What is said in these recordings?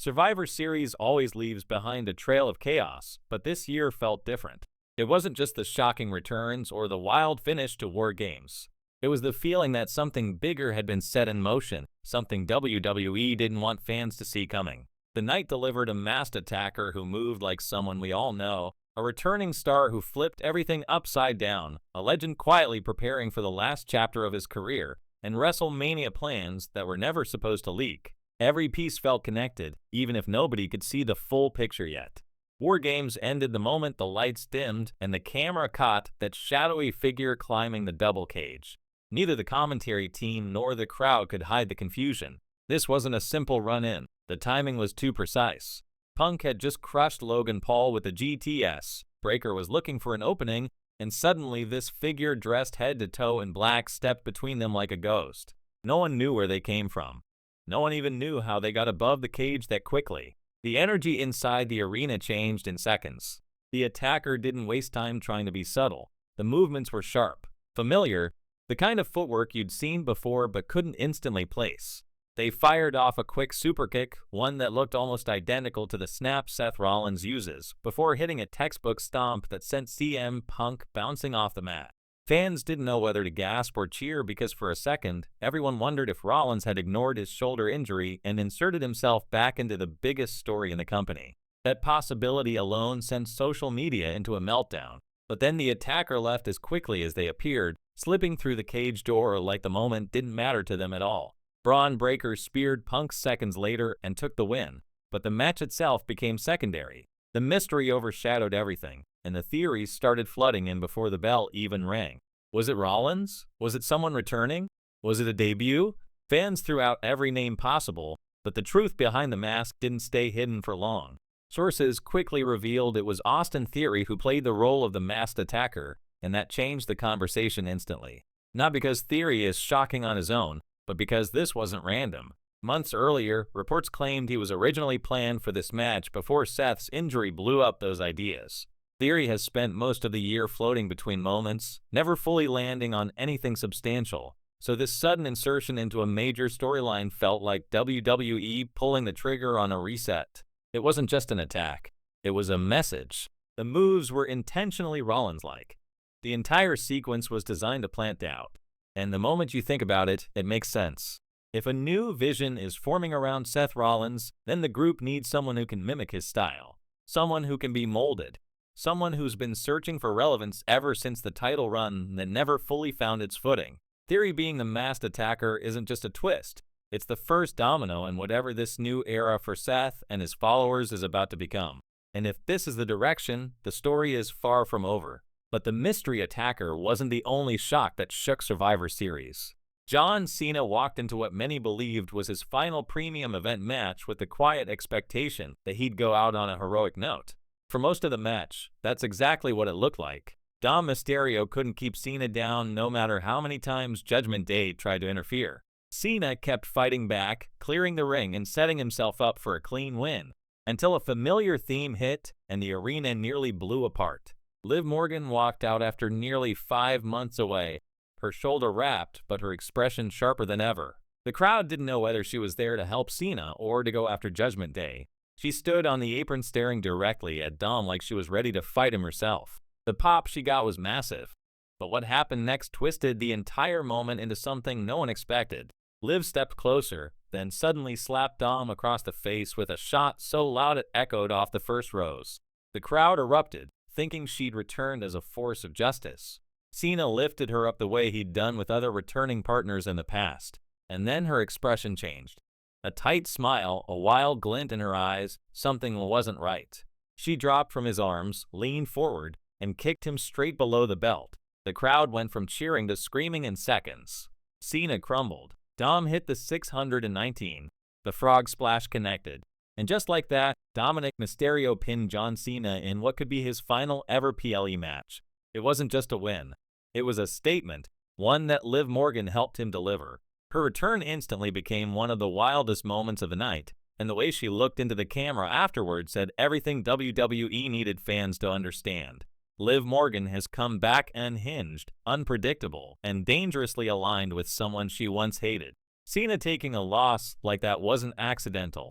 Survivor Series always leaves behind a trail of chaos, but this year felt different. It wasn't just the shocking returns or the wild finish to War Games. It was the feeling that something bigger had been set in motion, something WWE didn't want fans to see coming. The night delivered a masked attacker who moved like someone we all know, a returning star who flipped everything upside down, a legend quietly preparing for the last chapter of his career, and WrestleMania plans that were never supposed to leak. Every piece felt connected, even if nobody could see the full picture yet. War Games ended the moment the lights dimmed and the camera caught that shadowy figure climbing the double cage. Neither the commentary team nor the crowd could hide the confusion. This wasn't a simple run-in. The timing was too precise. Punk had just crushed Logan Paul with the GTS. Breaker was looking for an opening, and suddenly this figure dressed head to toe in black stepped between them like a ghost. No one knew where they came from. No one even knew how they got above the cage that quickly. The energy inside the arena changed in seconds. The attacker didn't waste time trying to be subtle. The movements were sharp, familiar, the kind of footwork you'd seen before but couldn't instantly place. They fired off a quick superkick, one that looked almost identical to the snap Seth Rollins uses, before hitting a textbook stomp that sent CM Punk bouncing off the mat. Fans didn't know whether to gasp or cheer because for a second, everyone wondered if Rollins had ignored his shoulder injury and inserted himself back into the biggest story in the company. That possibility alone sent social media into a meltdown. But then the attacker left as quickly as they appeared, slipping through the cage door like the moment didn't matter to them at all. Braun Breaker speared Punk seconds later and took the win, but the match itself became secondary. The mystery overshadowed everything, and the theories started flooding in before the bell even rang. Was it Rollins? Was it someone returning? Was it a debut? Fans threw out every name possible, but the truth behind the mask didn't stay hidden for long. Sources quickly revealed it was Austin Theory who played the role of the masked attacker, and that changed the conversation instantly. Not because Theory is shocking on his own, but because this wasn't random. Months earlier, reports claimed he was originally planned for this match before Seth's injury blew up those ideas. Theory has spent most of the year floating between moments, never fully landing on anything substantial, so this sudden insertion into a major storyline felt like WWE pulling the trigger on a reset. It wasn't just an attack, it was a message. The moves were intentionally Rollins-like. The entire sequence was designed to plant doubt. And the moment you think about it, it makes sense. If a new vision is forming around Seth Rollins, then the group needs someone who can mimic his style. Someone who can be molded. Someone who's been searching for relevance ever since the title run that never fully found its footing. Theory being the masked attacker isn't just a twist. It's the first domino in whatever this new era for Seth and his followers is about to become. And if this is the direction, the story is far from over. But the mystery attacker wasn't the only shock that shook Survivor Series. John Cena walked into what many believed was his final premium event match with the quiet expectation that he'd go out on a heroic note. For most of the match, that's exactly what it looked like. Dom Mysterio couldn't keep Cena down no matter how many times Judgment Day tried to interfere. Cena kept fighting back, clearing the ring and setting himself up for a clean win, until a familiar theme hit and the arena nearly blew apart. Liv Morgan walked out after nearly 5 months away, her shoulder wrapped but her expression sharper than ever. The crowd didn't know whether she was there to help Cena or to go after Judgment Day. She stood on the apron staring directly at Dom like she was ready to fight him herself. The pop she got was massive, but what happened next twisted the entire moment into something no one expected. Liv stepped closer, then suddenly slapped Dom across the face with a shot so loud it echoed off the first rows. The crowd erupted, thinking she'd returned as a force of justice. Cena lifted her up the way he'd done with other returning partners in the past, and then her expression changed. A tight smile, a wild glint in her eyes, something wasn't right. She dropped from his arms, leaned forward, and kicked him straight below the belt. The crowd went from cheering to screaming in seconds. Cena crumbled. Dom hit the 619. The frog splash connected. And just like that, Dominic Mysterio pinned John Cena in what could be his final ever PLE match. It wasn't just a win. It was a statement, one that Liv Morgan helped him deliver. Her return instantly became one of the wildest moments of the night, and the way she looked into the camera afterward said everything WWE needed fans to understand. Liv Morgan has come back unhinged, unpredictable, and dangerously aligned with someone she once hated. Cena taking a loss like that wasn't accidental.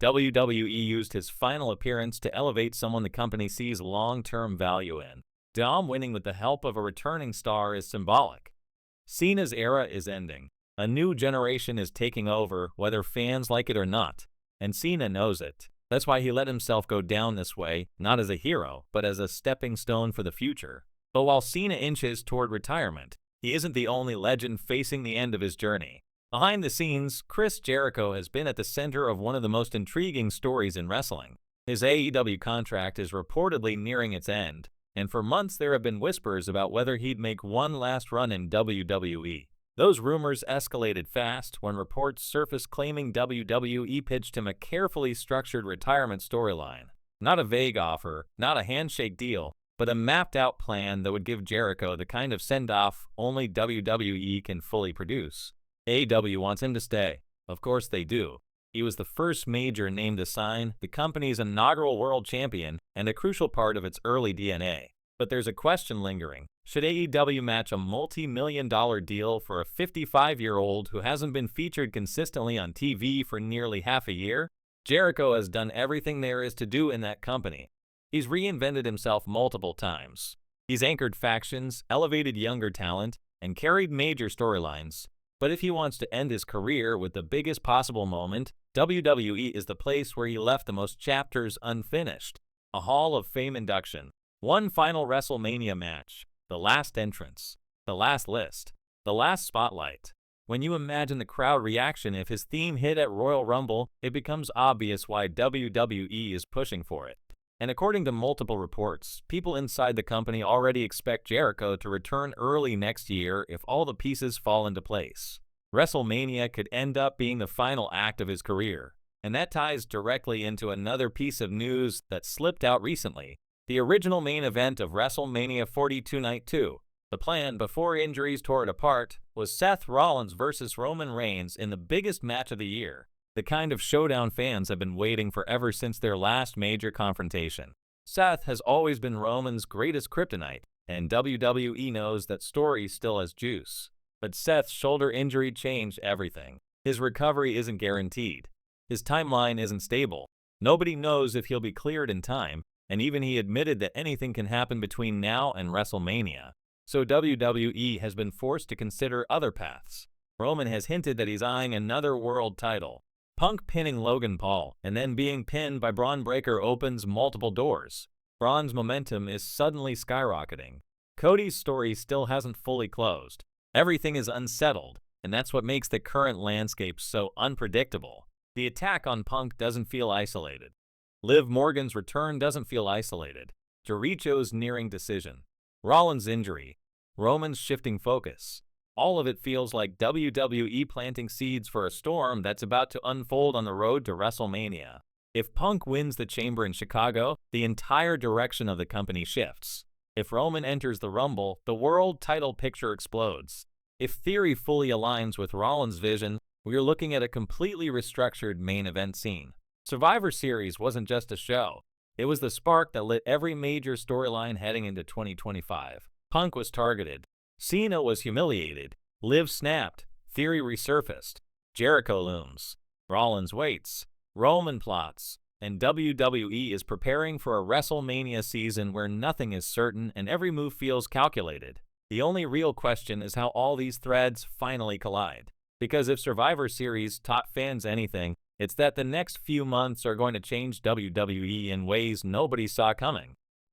WWE used his final appearance to elevate someone the company sees long-term value in. Dom winning with the help of a returning star is symbolic. Cena's era is ending. A new generation is taking over, whether fans like it or not. And Cena knows it. That's why he let himself go down this way, not as a hero, but as a stepping stone for the future. But while Cena inches toward retirement, he isn't the only legend facing the end of his journey. Behind the scenes, Chris Jericho has been at the center of one of the most intriguing stories in wrestling. His AEW contract is reportedly nearing its end, and for months there have been whispers about whether he'd make one last run in WWE. Those rumors escalated fast when reports surfaced claiming WWE pitched him a carefully structured retirement storyline. Not a vague offer, not a handshake deal, but a mapped-out plan that would give Jericho the kind of send-off only WWE can fully produce. AEW wants him to stay. Of course they do. He was the first major name to sign, the company's inaugural world champion, and a crucial part of its early DNA. But there's a question lingering. Should AEW match a multi-million-dollar deal for a 55-year-old who hasn't been featured consistently on TV for nearly half a year? Jericho has done everything there is to do in that company. He's reinvented himself multiple times. He's anchored factions, elevated younger talent, and carried major storylines. But if he wants to end his career with the biggest possible moment, WWE is the place where he left the most chapters unfinished. A Hall of Fame induction. One final WrestleMania match. The last entrance. The last list. The last spotlight. When you imagine the crowd reaction if his theme hit at Royal Rumble, it becomes obvious why WWE is pushing for it. And according to multiple reports, people inside the company already expect Jericho to return early next year if all the pieces fall into place. WrestleMania could end up being the final act of his career. And that ties directly into another piece of news that slipped out recently. The original main event of WrestleMania 42 Night 2. The plan, before injuries tore it apart, was Seth Rollins versus Roman Reigns in the biggest match of the year. The kind of showdown fans have been waiting for ever since their last major confrontation. Seth has always been Roman's greatest kryptonite, and WWE knows that story still has juice. But Seth's shoulder injury changed everything. His recovery isn't guaranteed. His timeline isn't stable. Nobody knows if he'll be cleared in time, and even he admitted that anything can happen between now and WrestleMania. So WWE has been forced to consider other paths. Roman has hinted that he's eyeing another world title. Punk pinning Logan Paul and then being pinned by Braun Breaker opens multiple doors. Braun's momentum is suddenly skyrocketing. Cody's story still hasn't fully closed. Everything is unsettled, and that's what makes the current landscape so unpredictable. The attack on Punk doesn't feel isolated. Liv Morgan's return doesn't feel isolated. Jericho's nearing decision. Rollins' injury. Roman's shifting focus. All of it feels like WWE planting seeds for a storm that's about to unfold on the road to WrestleMania. If Punk wins the Chamber in Chicago, the entire direction of the company shifts. If Roman enters the Rumble, the world title picture explodes. If Theory fully aligns with Rollins' vision, we're looking at a completely restructured main event scene. Survivor Series wasn't just a show. It was the spark that lit every major storyline heading into 2025. Punk was targeted. Cena was humiliated. Liv snapped. Theory resurfaced. Jericho looms. Rollins waits. Roman plots. And WWE is preparing for a WrestleMania season where nothing is certain and every move feels calculated. The only real question is how all these threads finally collide. Because if Survivor Series taught fans anything, it's that the next few months are going to change WWE in ways nobody saw coming.